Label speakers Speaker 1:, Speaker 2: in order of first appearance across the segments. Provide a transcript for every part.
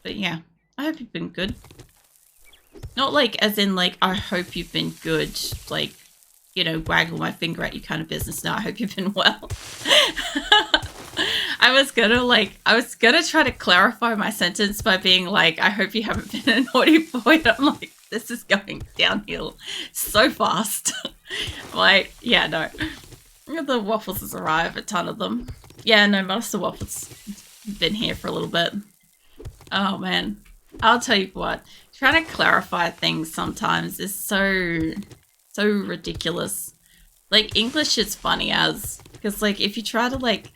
Speaker 1: But yeah, I hope you've been good. Not like as in like, I hope you've been good, like, you know, waggle my finger at you kind of business. No, I hope you've been well. I was gonna try to clarify my sentence by being like, I hope you haven't been a naughty boy. I'm like, this is going downhill so fast. Like, yeah, no. The waffles has arrived, a ton of them. Yeah, no, most of the waffles been here for a little bit. Oh man, I'll tell you what, trying to clarify things sometimes is so ridiculous. Like, English is funny as, because like if you try to like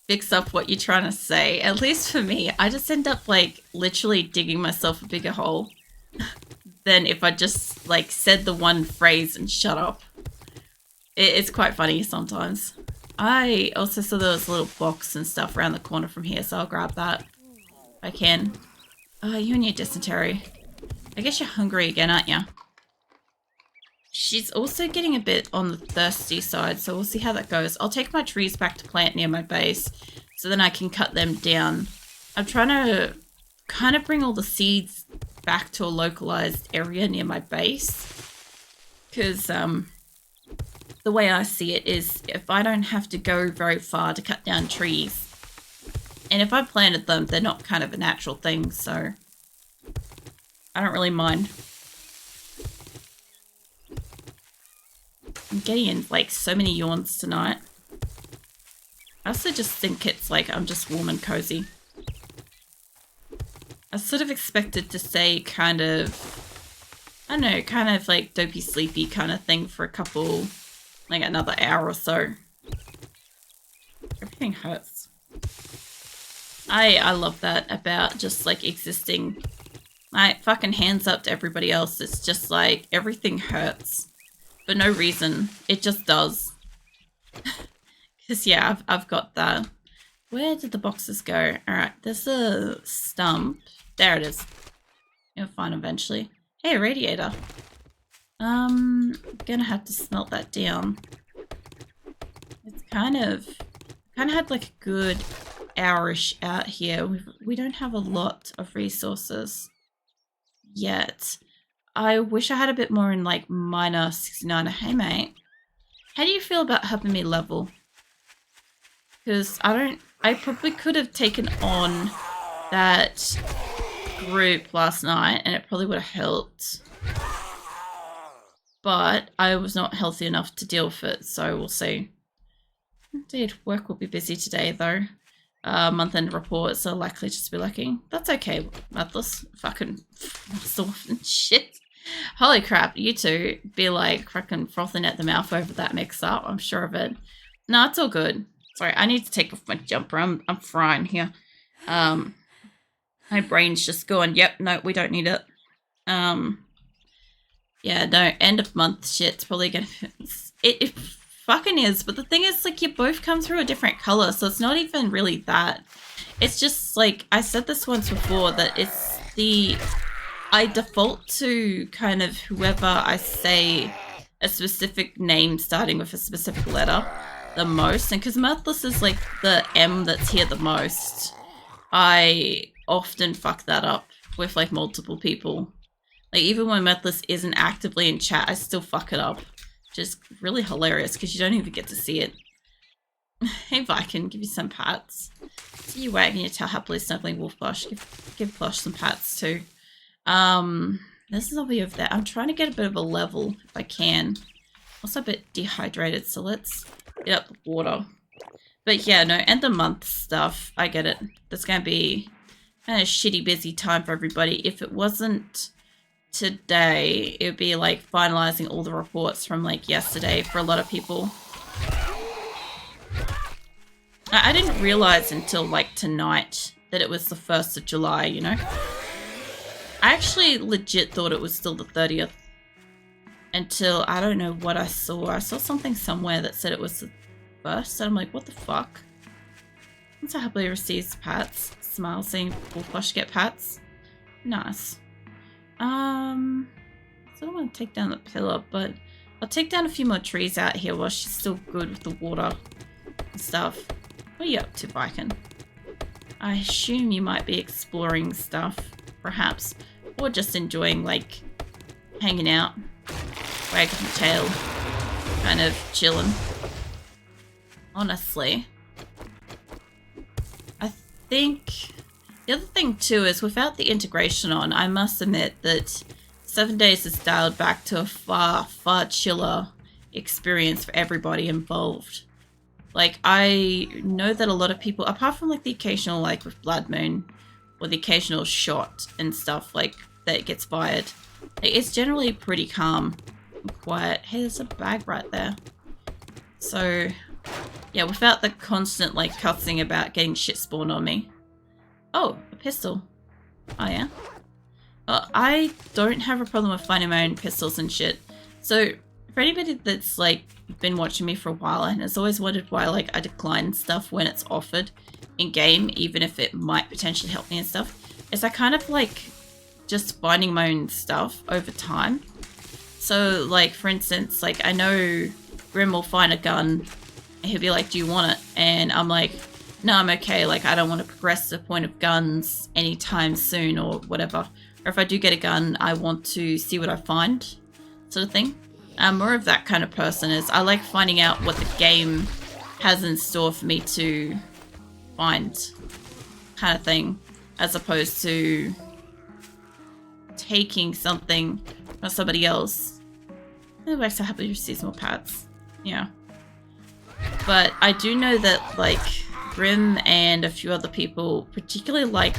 Speaker 1: fix up what you're trying to say, at least for me, I just end up like literally digging myself a bigger hole than if I just like said the one phrase and shut up. It's quite funny sometimes. I also saw there was a little box and stuff around the corner from here, so I'll grab that if I can. Oh, you and your dysentery. I guess you're hungry again, aren't you? She's also getting a bit on the thirsty side, so we'll see how that goes. I'll take my trees back to plant near my base, so then I can cut them down. I'm trying to kind of bring all the seeds back to a localized area near my base. Because, the way I see it is, if I don't have to go very far to cut down trees, and if I planted them, they're not kind of a natural thing, so I don't really mind. I'm getting in, like, so many yawns tonight. I also just think it's like I'm just warm and cozy. I sort of expected to say kind of, I don't know, kind of like dopey sleepy kind of thing for a couple, like another hour or so. Everything hurts. I love that about just like existing. Like, fucking hands up to everybody else. It's just like everything hurts. For no reason. It just does. Because yeah, I've got that. Where did the boxes go? Alright, there's a stump. There it is. You'll find eventually. Hey, radiator. Gonna have to smelt that down. It's kind of had like a good hour-ish out here. We don't have a lot of resources yet. I wish I had a bit more in like minor 69. Hey mate, how do you feel about helping me level? Because I probably could have taken on that group last night and it probably would have helped. But I was not healthy enough to deal with it, so we'll see. Indeed, work will be busy today though. Month-end reports are likely just to be lacking. That's okay, Atlas. Fucking shit. Holy crap, you two be like fucking frothing at the mouth over that mix-up. I'm sure of it. No, it's all good. Sorry, I need to take off my jumper. I'm frying here. My brain's just going, yep, no, we don't need it. Yeah, no, end of month shit's probably gonna... It fucking is, but the thing is, like, you both come through a different color, so it's not even really that. It's just, like, I said this once before, that it's the... I default to kind of whoever I say a specific name starting with a specific letter the most, and because Mirthless is, like, the M that's here the most, I often fuck that up with, like, multiple people. Like, even when Mirthless isn't actively in chat, I still fuck it up. Which is really hilarious, because you don't even get to see it. Hey, Viking, give you some pats. See you wagging your tail happily snuggling Wolfblush. Give Plush some pats, too. This is a bit of that. I'm trying to get a bit of a level, if I can. Also a bit dehydrated, so let's get up the water. But yeah, no, end of month stuff. I get it. There's going to be kind of shitty busy time for everybody. If it wasn't today, it would be like finalizing all the reports from like yesterday for a lot of people. I didn't realize until like tonight that it was the 1st of July, you know? I actually legit thought it was still the 30th until I don't know what I saw. I saw something somewhere that said it was the 1st, and I'm like, what the fuck? Once I happily receives pats, smile seeing Wolfblush get pats. Nice. I don't want to take down the pillar, but I'll take down a few more trees out here while she's still good with the water and stuff. What are you up to, Viking? I assume you might be exploring stuff, perhaps, or just enjoying, like, hanging out, wagging your tail, kind of chilling. Honestly, I think the other thing too is without the integration on, I must admit that 7 Days is dialed back to a far, far chiller experience for everybody involved. Like, I know that a lot of people, apart from like the occasional, like with Blood Moon, or the occasional shot and stuff like that gets fired, it's generally pretty calm and quiet. Hey, there's a bag right there. So, yeah, without the constant like cussing about getting shit spawned on me. Oh, a pistol. Oh yeah. I don't have a problem with finding my own pistols and shit. So, for anybody that's like been watching me for a while and has always wondered why like I decline stuff when it's offered in game, even if it might potentially help me and stuff, is I kind of like just finding my own stuff over time. So like for instance, like I know Grim will find a gun and he'll be like, do you want it? And I'm like, no, I'm okay, like I don't want to progress to the point of guns anytime soon or whatever. Or if I do get a gun, I want to see what I find, sort of thing. I'm more of that kind of person. Is I like finding out what the game has in store for me to find, kind of thing, as opposed to taking something from somebody else. Anyway, so happy to receive more pats. Yeah. But I do know that like Grim and a few other people particularly like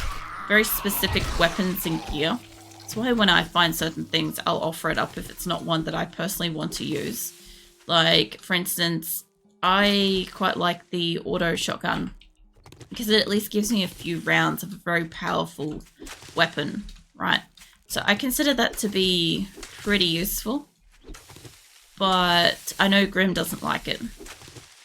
Speaker 1: very specific weapons and gear. That's why when I find certain things, I'll offer it up if it's not one that I personally want to use. Like, for instance, I quite like the auto shotgun because it at least gives me a few rounds of a very powerful weapon, right? So I consider that to be pretty useful. But I know Grim doesn't like it.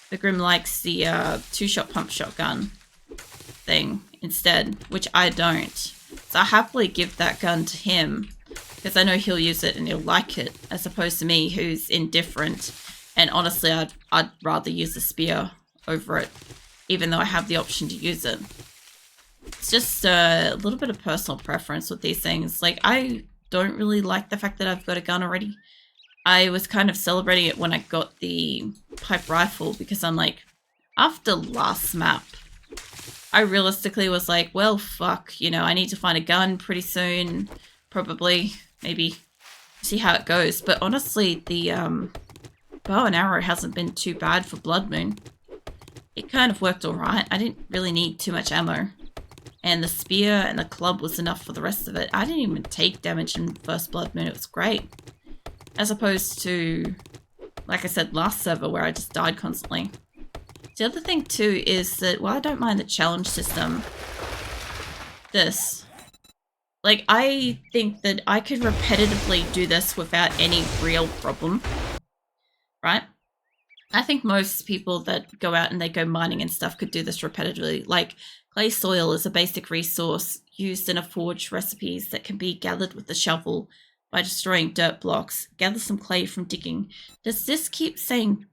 Speaker 1: But Grim likes the two-shot pump shotgun thing instead, which I don't. So I happily give that gun to him because I know he'll use it and he'll like it, as opposed to me who's indifferent. And honestly, I'd rather use the spear over it, even though I have the option to use it. It's just a little bit of personal preference with these things. Like, I don't really like the fact that I've got a gun already. I was kind of celebrating it when I got the pipe rifle because I'm like, after last map, I realistically was like, well, fuck, you know, I need to find a gun pretty soon, probably, maybe, see how it goes. But honestly, the bow and arrow hasn't been too bad for Blood Moon. It kind of worked alright. I didn't really need too much ammo. And the spear and the club was enough for the rest of it. I didn't even take damage in first Blood Moon. It was great. As opposed to, like I said, last server where I just died constantly. The other thing too is that while I don't mind the challenge system, like I think that I could repetitively do this without any real problem, right? I think most people that go out and they go mining and stuff could do this repetitively. Like clay soil is a basic resource used in a forge recipes that can be gathered with the shovel by destroying dirt blocks. Gather some clay from digging. Does this keep saying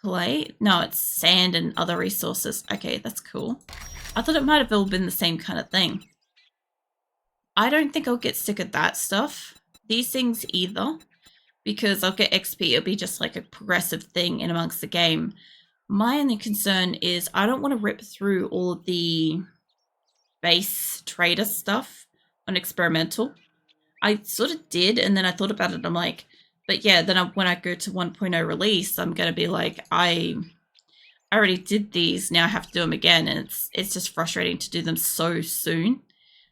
Speaker 1: clay? No, it's sand and other resources. Okay, that's cool. I thought it might have all been the same kind of thing. I don't think I'll get sick of that stuff. These things either, because I'll get XP. It'll be just like a progressive thing in amongst the game. My only concern is I don't want to rip through all of the base trader stuff on experimental. I sort of did, and then I thought about it. I'm like, but yeah, then when I go to 1.0 release, I'm going to be like, I already did these, now I have to do them again, and it's just frustrating to do them so soon.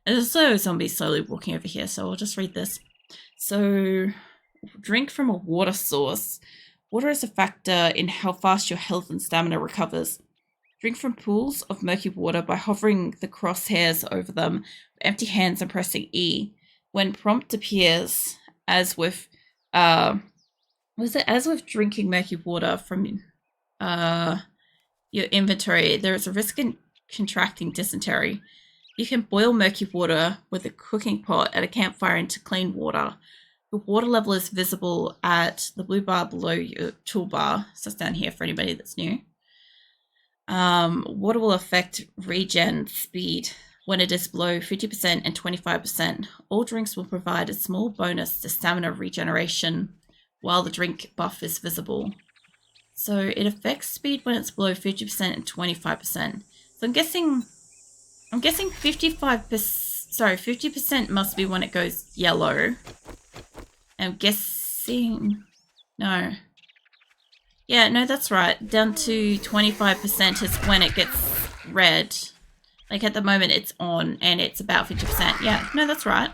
Speaker 1: And there's a zombie slowly walking over here, so I'll just read this. So, drink from a water source. Water is a factor in how fast your health and stamina recovers. Drink from pools of murky water by hovering the crosshairs over them with empty hands and pressing E. When prompt appears, as with drinking murky water from your inventory, there is a risk in contracting dysentery. You can boil murky water with a cooking pot at a campfire into clean water. The water level is visible at the blue bar below your toolbar. So it's down here for anybody that's new. Water will affect regen speed when it is below 50% and 25%. All drinks will provide a small bonus to stamina regeneration while the drink buff is visible. So it affects speed when it's below 50% and 25%. So I'm guessing 55%, sorry, 50% must be when it goes yellow. I'm guessing, no. Yeah, no, that's right. Down to 25% is when it gets red. Like at the moment it's on and it's about 50%. Yeah, no, that's right.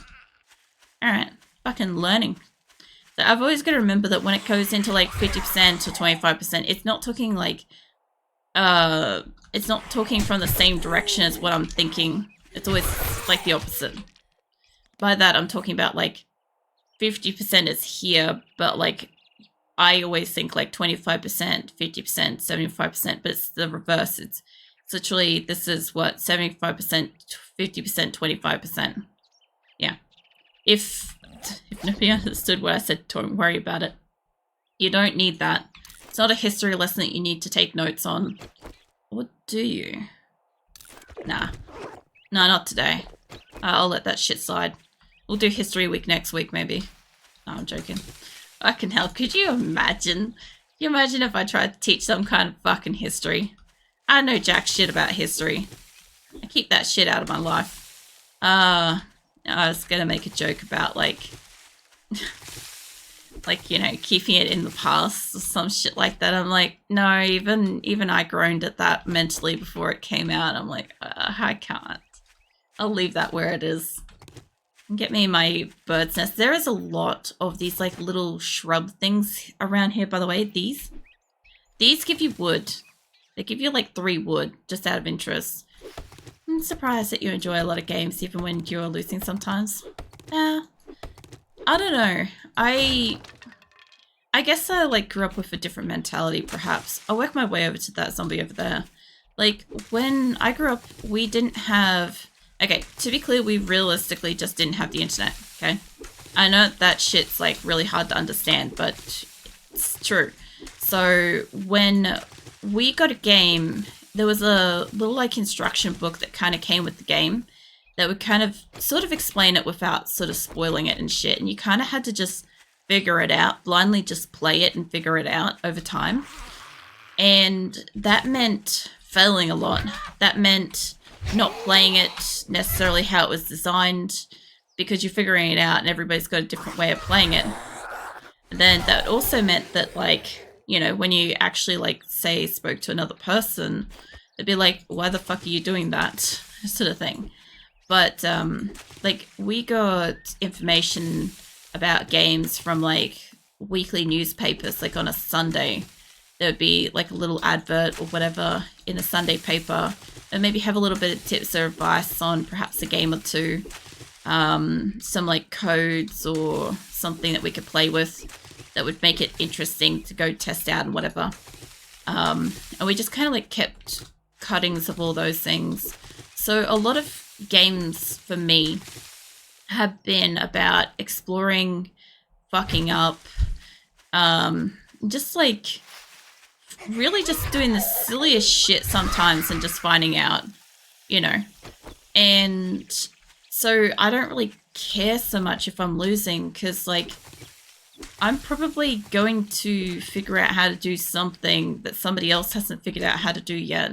Speaker 1: Alright, fucking learning. So I've always got to remember that when it goes into like 50% or 25%, it's not talking like, it's not talking from the same direction as what I'm thinking. It's always like the opposite. By that, I'm talking about like 50% is here, but like I always think like 25%, 50%, 75%, but it's the reverse. It's literally, this is what, 75%, 50%, 25%. Yeah. If nobody understood what I said, don't worry about it. You don't need that. It's not a history lesson that you need to take notes on. Or do you? Nah. No, not today. I'll let that shit slide. We'll do history week next week, maybe. No, I'm joking. I can help. Could you imagine? Can you imagine if I tried to teach some kind of fucking history? I know jack shit about history. I keep that shit out of my life. I was gonna make a joke about like, like, you know, keeping it in the past or some shit like that. I'm like, no, even I groaned at that mentally before it came out. I'm like, I can't. I'll leave that where it is. Get me my bird's nest. There is a lot of these like little shrub things around here, by the way. These give you wood. They give you like 3 wood, just out of interest. I'm surprised that you enjoy a lot of games even when you're losing sometimes. I don't know. I guess I like grew up with a different mentality, perhaps. I'll work my way over to that zombie over there. Like when I grew up, we didn't have... Okay, to be clear, we realistically just didn't have the internet, okay? I know that shit's like really hard to understand, but it's true. So when we got a game, there was a little like instruction book that kind of came with the game that would kind of sort of explain it without sort of spoiling it and shit. And you kind of had to just figure it out, blindly just play it and figure it out over time. And that meant failing a lot. That meant not playing it necessarily how it was designed because you're figuring it out and everybody's got a different way of playing it. And then that also meant that, like, you know, when you actually, like, say, spoke to another person, they'd be like, why the fuck are you doing that? Sort of thing. But, like, we got information about games from, like, weekly newspapers, like on a Sunday. There would be, like, a little advert or whatever in a Sunday paper, and maybe have a little bit of tips or advice on perhaps a game or two, some like codes or something that we could play with that would make it interesting to go test out and whatever. And we just kind of like kept cuttings of all those things. So a lot of games for me have been about exploring, fucking up, just like really just doing the silliest shit sometimes and just finding out, you know. And so I don't really care so much if I'm losing because, like, I'm probably going to figure out how to do something that somebody else hasn't figured out how to do yet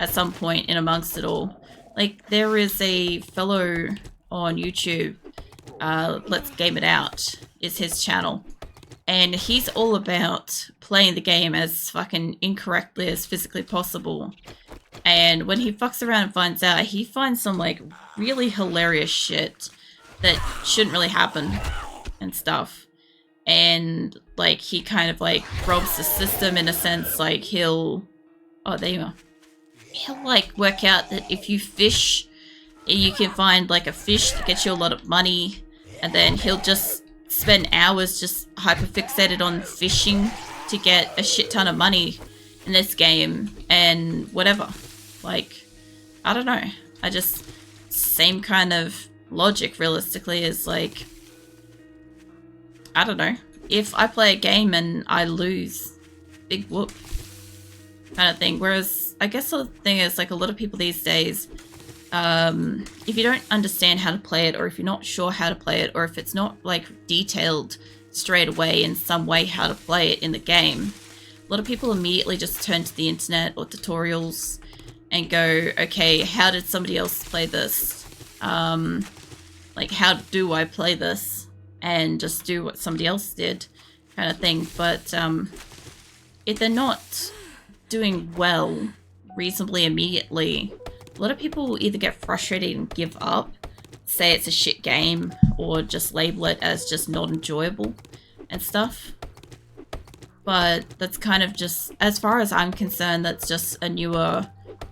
Speaker 1: at some point in amongst it all. Like, there is a fellow on YouTube, Let's Game It Out is his channel. And he's all about playing the game as fucking incorrectly as physically possible. And when he fucks around and finds out, he finds some, like, really hilarious shit that shouldn't really happen and stuff. And, like, he kind of, like, robs the system in a sense. Like, he'll... Oh, there you are. He'll, like, work out that if you fish, you can find, like, a fish that gets you a lot of money. And then he'll just spend hours just hyperfixated on fishing to get a shit ton of money in this game and whatever. Like, I don't know. I just, same kind of logic realistically is like, I don't know. If I play a game and I lose, big whoop. kind of thing. Whereas I guess the thing is, like, a lot of people these days, if you don't understand how to play it, or if you're not sure how to play it, or if it's not like detailed straight away in some way how to play it in the game, a lot of people immediately just turn to the internet or tutorials and go, okay, how did somebody else play this? Like, how do I play this? And just do what somebody else did, kind of thing. But if they're not doing well reasonably immediately, a lot of people will either get frustrated and give up, say it's a shit game, or just label it as just not enjoyable and stuff. But that's kind of just, as far as I'm concerned, that's just a newer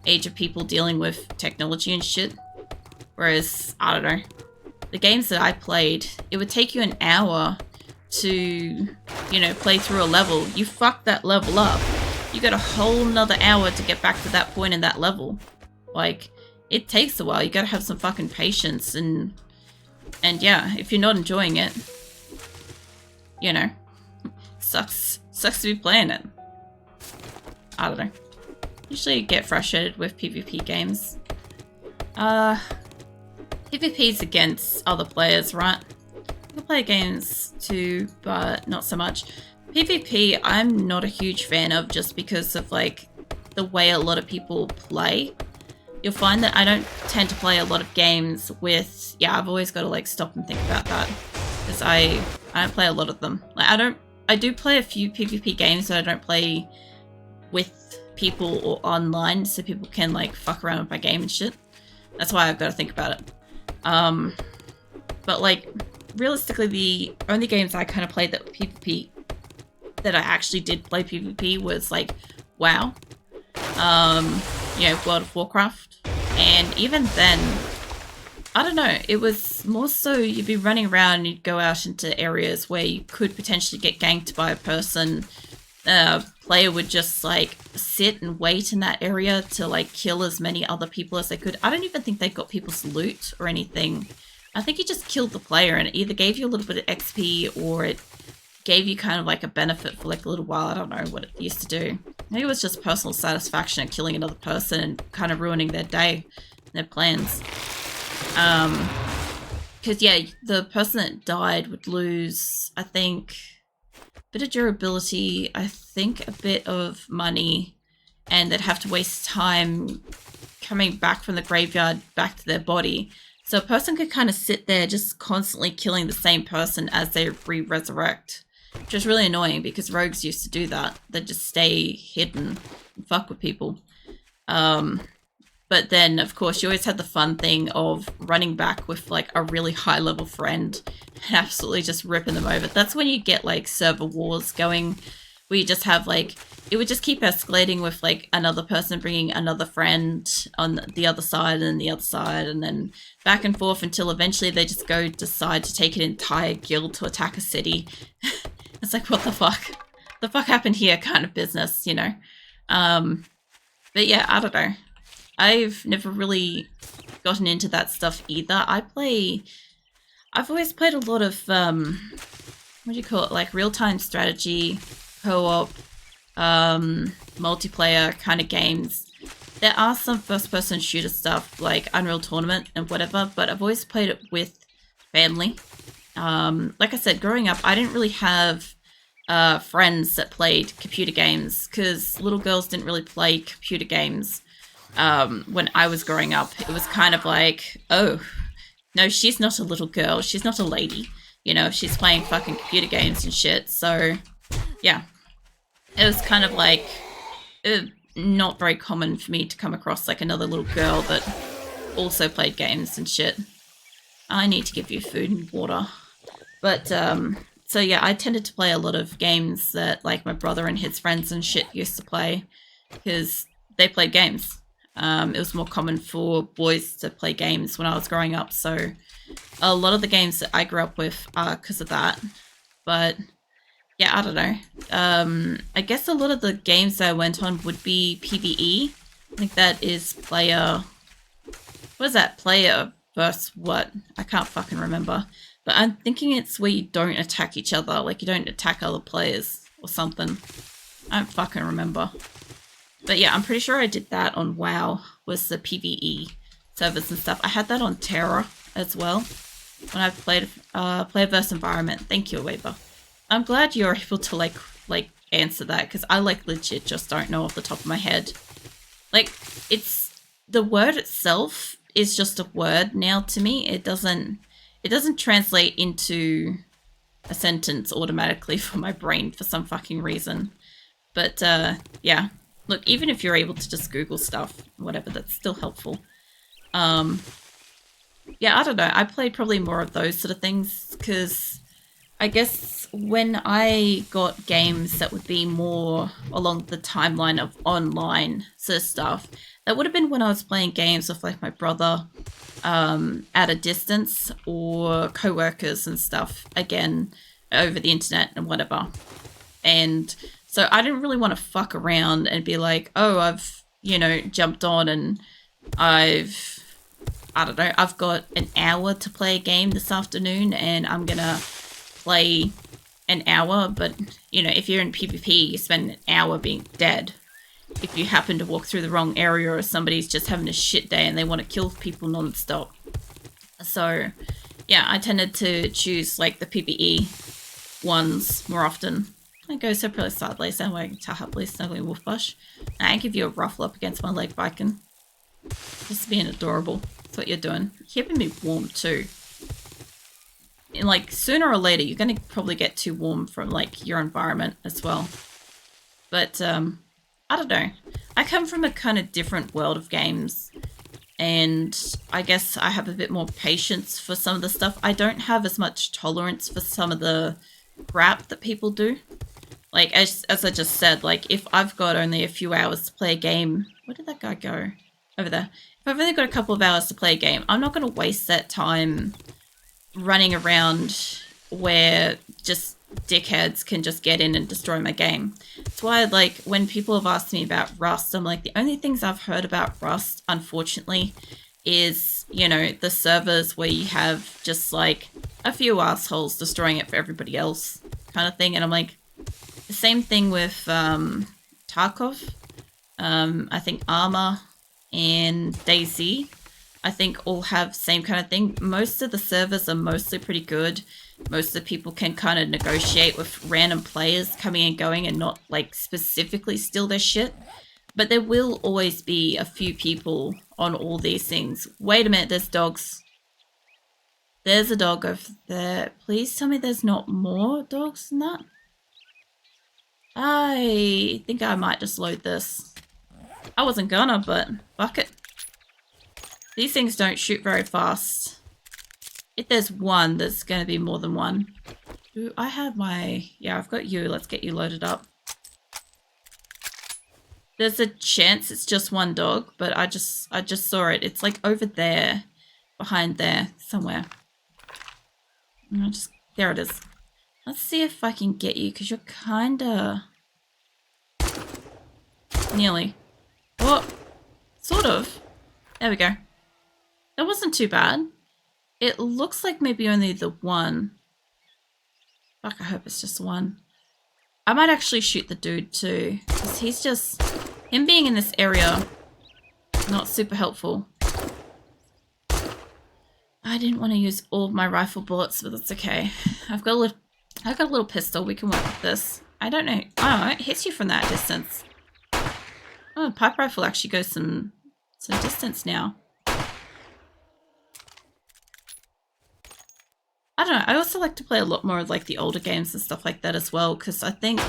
Speaker 1: age of people dealing with technology and shit. Whereas, I don't know, the games that I played, it would take you an hour to, you know, play through a level. You fuck that level up, you got a whole nother hour to get back to that point in that level. Like, it takes a while. You gotta have some fucking patience, and yeah, if you're not enjoying it, you know, sucks to be playing it. I don't know. Usually get frustrated with PvP games. PvP's against other players, right? I can play games too, but not so much. PvP, I'm not a huge fan of, just because of, like, the way a lot of people play. You'll find that I don't tend to play a lot of games with, yeah, I've always got to, like, stop and think about that, because I don't play a lot of them. Like, I do play a few PvP games, but I don't play with people or online, so people can, like, fuck around with my game and shit. That's why I've got to think about it. But, like, realistically, the only games I kind of played that were PvP, that I actually did play PvP, was, like, WoW, you know, World of Warcraft. And even then, I don't know, it was more so you'd be running around and you'd go out into areas where you could potentially get ganked by a person. Player would just, like, sit and wait in that area to, like, kill as many other people as they could. I don't even think they got people's loot or anything. I think you just killed the player, and it either gave you a little bit of XP, or it gave you kind of like a benefit for, like, a little while. I don't know what it used to do. Maybe it was just personal satisfaction at killing another person and kind of ruining their day, their plans. Because, yeah, the person that died would lose, I think, a bit of durability, I think a bit of money, and they'd have to waste time coming back from the graveyard back to their body. So a person could kind of sit there just constantly killing the same person as they re-resurrect, which is really annoying, because rogues used to do that. They'd just stay hidden and fuck with people. But then, of course, you always had the fun thing of running back with, like, a really high-level friend and absolutely just ripping them over. That's when you get, like, server wars going, where you just have, like, it would just keep escalating with, like, another person bringing another friend on the other side and the other side, and then back and forth until eventually they just decide to take an entire guild to attack a city. It's like, what the fuck? The fuck happened here kind of business, you know? But yeah, I don't know. I've never really gotten into that stuff either. I've always played a lot of, what do you call it? Like, real-time strategy, co-op, multiplayer kind of games. There are some first-person shooter stuff, like Unreal Tournament and whatever, but I've always played it with family. Like I said, growing up, I didn't really have friends that played computer games, because little girls didn't really play computer games. When I was growing up, it was kind of like, oh, no, she's not a little girl, she's not a lady, you know, she's playing fucking computer games and shit. So, yeah, it was kind of like not very common for me to come across, like, another little girl that also played games and shit. I need to give you food and water. But, so yeah, I tended to play a lot of games that, like, my brother and his friends and shit used to play, because they played games. It was more common for boys to play games when I was growing up, so a lot of the games that I grew up with are because of that. But yeah, I don't know. I guess a lot of the games that I went on would be PvE. I think that is player... What is that? Player versus what? I can't fucking remember. But I'm thinking it's where you don't attack each other. Like, you don't attack other players or something. I don't fucking remember. But yeah, I'm pretty sure I did that on WoW, was the PvE servers and stuff. I had that on Terra as well when I played player versus environment. Thank you, Weber. I'm glad you're able to like answer that, because I like legit just don't know off the top of my head. Like, it's the word itself is just a word now to me. It doesn't translate into a sentence automatically for my brain for some fucking reason. But yeah, look, even if you're able to just Google stuff, whatever, that's still helpful. Yeah, I don't know. I played probably more of those sort of things because I guess when I got games that would be more along the timeline of online sort of stuff, that would have been when I was playing games with like my brother at a distance, or co-workers and stuff, again, over the internet and whatever. And so I didn't really want to fuck around and be like, oh, I've, jumped on and I don't know, I've got an hour to play a game this afternoon and I'm gonna play an hour. But, if you're in PvP, you spend an hour being dead. If you happen to walk through the wrong area or somebody's just having a shit day and they want to kill people non-stop. So, yeah, I tended to choose, like, the PvE ones more often. I go separately sideways, that way to happily snuggling wolf bush. I give you a ruffle up against my leg, Viking. Just being adorable. That's what you're doing. You're keeping me warm, too. And, like, sooner or later, you're going to probably get too warm from, like, your environment as well. But, I don't know. I come from a kind of different world of games, and I guess I have a bit more patience for some of the stuff. I don't have as much tolerance for some of the crap that people do. Like, as I just said, like, if I've got only a few hours to play a game... Where did that guy go? Over there. If I've only got a couple of hours to play a game, I'm not going to waste that time running around where just dickheads can just get in and destroy my game. That's why, like, when people have asked me about Rust, I'm like, the only things I've heard about Rust, unfortunately, is, the servers where you have just, like, a few assholes destroying it for everybody else kind of thing. And I'm like, the same thing with Tarkov. I think Armor and DayZ, I think all have same kind of thing. Most of the servers are mostly pretty good. Most of the people can kind of negotiate with random players coming and going and not, like, specifically steal their shit. But there will always be a few people on all these things. Wait a minute, there's dogs. There's a dog over there. Please tell me there's not more dogs than that. I think I might just load this. I wasn't gonna, but fuck it. These things don't shoot very fast. If there's one, there's going to be more than one. Do I have my... Yeah, I've got you. Let's get you loaded up. There's a chance it's just one dog, but I just saw it. It's like over there. Behind there. Somewhere. There it is. Let's see if I can get you, because you're kind of... Nearly. Oh! Sort of. There we go. That wasn't too bad. It looks like maybe only the one. Fuck, I hope it's just one. I might actually shoot the dude too, because he's just... Him being in this area, not super helpful. I didn't want to use all of my rifle bullets, but that's okay. I've got a little pistol. We can work with this. I don't know. Oh, it hits you from that distance. Oh, pipe rifle actually goes some distance now. I don't know, I also like to play a lot more of like the older games and stuff like that as well, because I think,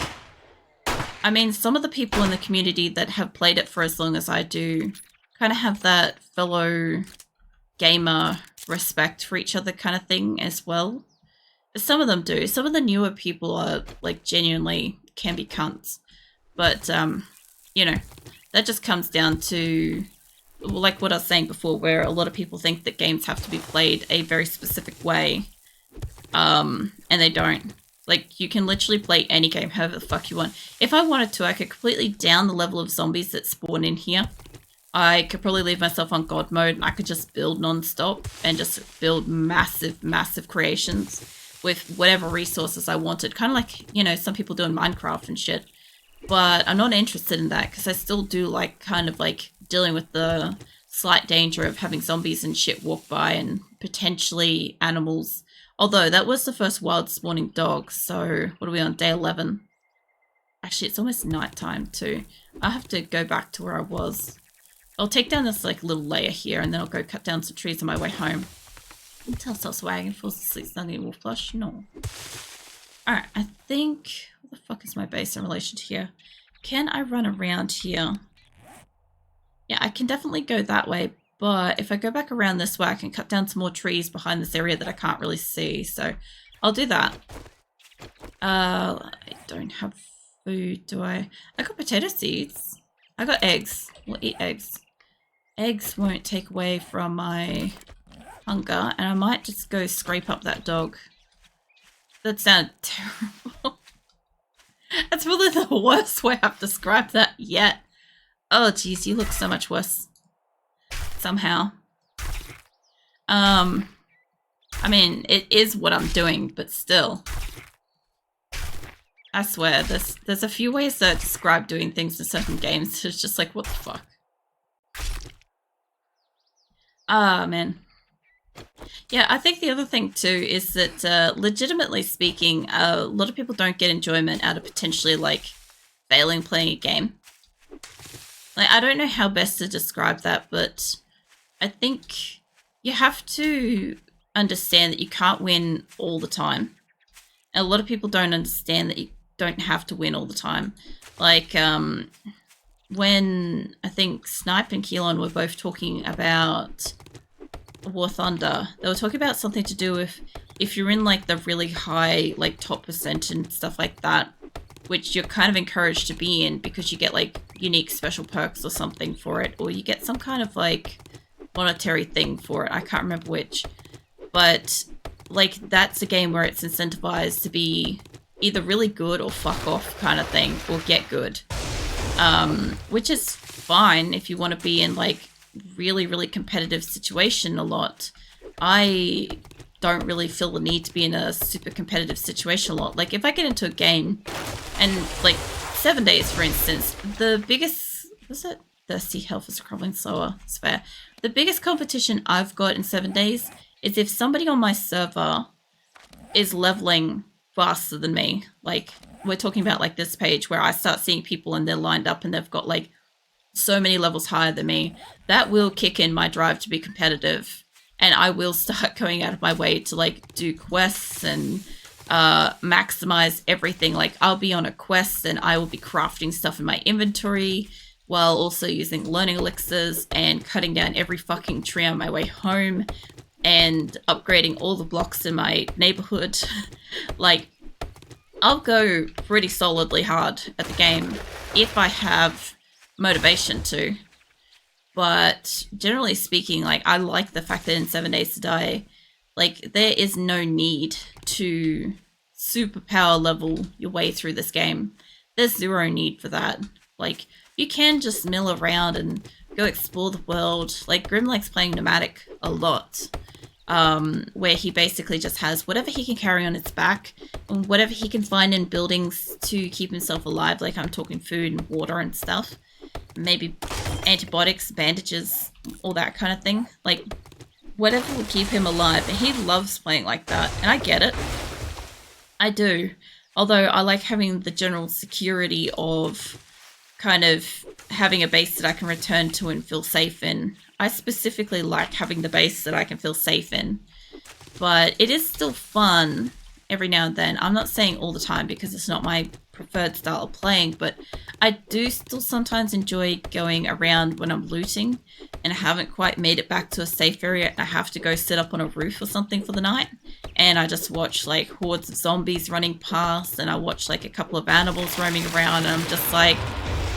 Speaker 1: I mean, some of the people in the community that have played it for as long as I do kind of have that fellow gamer respect for each other kind of thing as well. Some of them do. Some of the newer people are like genuinely can be cunts. But, that just comes down to, like what I was saying before, where a lot of people think that games have to be played a very specific way. And they don't. Like, you can literally play any game however the fuck you want. If I wanted to, I could completely down the level of zombies that spawn in here. I could probably leave myself on God mode and I could just build non-stop and just build massive, massive creations with whatever resources I wanted. Kind of like, some people do in Minecraft and shit. But I'm not interested in that because I still do like kind of like dealing with the slight danger of having zombies and shit walk by and potentially animals. Although that was the first wild spawning dog, so what are we on, day 11? Actually, it's almost nighttime too. I have to go back to where I was. I'll take down this like little layer here and then I'll go cut down some trees on my way home. Until starts wagging, falls asleep, standing wolf flush. No. Alright, I think... What the fuck is my base in relation to here? Can I run around here? Yeah, I can definitely go that way, but if I go back around this way, I can cut down some more trees behind this area that I can't really see, so I'll do that. I don't have food, do I? I got potato seeds. I got eggs. We'll eat eggs. Eggs won't take away from my hunger, and I might just go scrape up that dog. That sounded terrible. That's probably the worst way I've described that yet. Oh geez, you look so much worse. Somehow. I mean, it is what I'm doing, but still. I swear, there's a few ways to describe doing things in certain games. It's just like, what the fuck? Ah, man. Yeah, I think the other thing too is that, legitimately speaking, a lot of people don't get enjoyment out of potentially, like, failing playing a game. Like, I don't know how best to describe that, but I think you have to understand that you can't win all the time. And a lot of people don't understand that you don't have to win all the time. Like, when I think Snipe and Keelan were both talking about War Thunder, they were talking about something to do with if you're in like the really high like top percent and stuff like that, which you're kind of encouraged to be in because you get like unique special perks or something for it, or you get some kind of like monetary thing for it. I can't remember which, but like that's a game where it's incentivized to be either really good or fuck off kind of thing, or get good, which is fine if you want to be in like really competitive situation a lot. I don't really feel the need to be in a super competitive situation a lot. Like if I get into a game and like 7 days for instance, the biggest, was it thirsty health is crawling slower, it's fair. The biggest competition I've got in 7 days is if somebody on my server is leveling faster than me. Like we're talking about like this page where I start seeing people and they're lined up and they've got like so many levels higher than me. That will kick in my drive to be competitive, and I will start going out of my way to like do quests and maximize everything. Like I'll be on a quest and I will be crafting stuff in my inventory while also using learning elixirs and cutting down every fucking tree on my way home and upgrading all the blocks in my neighborhood. Like I'll go pretty solidly hard at the game if I have motivation to. But generally speaking, like I like the fact that in 7 days to die, like there is no need to superpower level your way through this game. There's zero need for that. Like you can just mill around and go explore the world. Like Grim likes playing nomadic a lot, where he basically just has whatever he can carry on his back and whatever he can find in buildings to keep himself alive. Like I'm talking food and water and stuff. Maybe antibiotics, bandages, all that kind of thing. Like, whatever will keep him alive. And he loves playing like that. And I get it. I do. Although I like having the general security of kind of having a base that I can return to and feel safe in. I specifically like having the base that I can feel safe in. But it is still fun every now and then. I'm not saying all the time because it's not my preferred style of playing, but I do still sometimes enjoy going around when I'm looting and I haven't quite made it back to a safe area and I have to go sit up on a roof or something for the night, and I just watch like hordes of zombies running past and I watch like a couple of animals roaming around and I'm just like,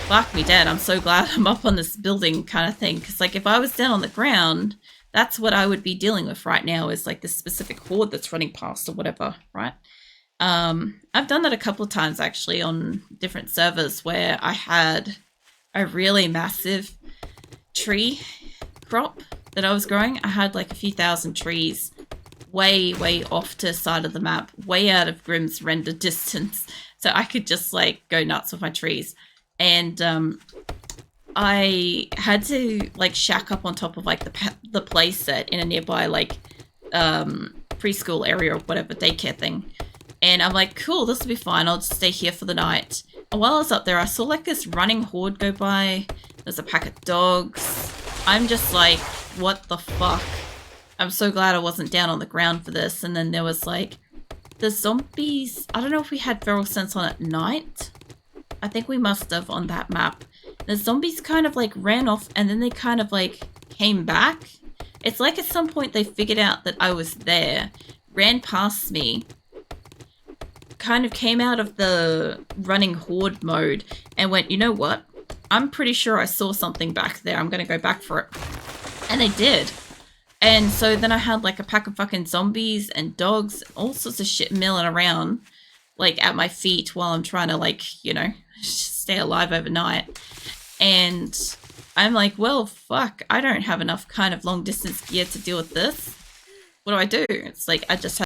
Speaker 1: fuck me dead, I'm so glad I'm up on this building kind of thing. Because like if I was down on the ground, that's what I would be dealing with right now, is like this specific horde that's running past or whatever, right? I've done that a couple of times actually on different servers where I had a really massive tree crop that I was growing. I had like a few thousand trees way off to the side of the map, way out of Grim's render distance. so I could just like go nuts with my trees. And I had to like shack up on top of like the play set in a nearby like preschool area or whatever, daycare thing. And I'm like, cool, this will be fine. I'll just stay here for the night. And while I was up there, I saw like this running horde go by. There's a pack of dogs. I'm just like, what the fuck? I'm so glad I wasn't down on the ground for this. And then there was like the zombies. I don't know if we had feral sense on at night. I think we must have on that map. The zombies kind of like ran off and then they kind of like came back. It's like at some point they figured out that I was there, ran past me, kind of came out of the running horde mode and went, you know what? I'm pretty sure I saw something back there. I'm going to go back for it. And they did. And so then I had like a pack of fucking zombies and dogs, all sorts of shit milling around, like at my feet while I'm trying to like, you know, stay alive overnight. And I'm like, well, fuck, I don't have enough kind of long distance gear to deal with this. What do? It's like, I just have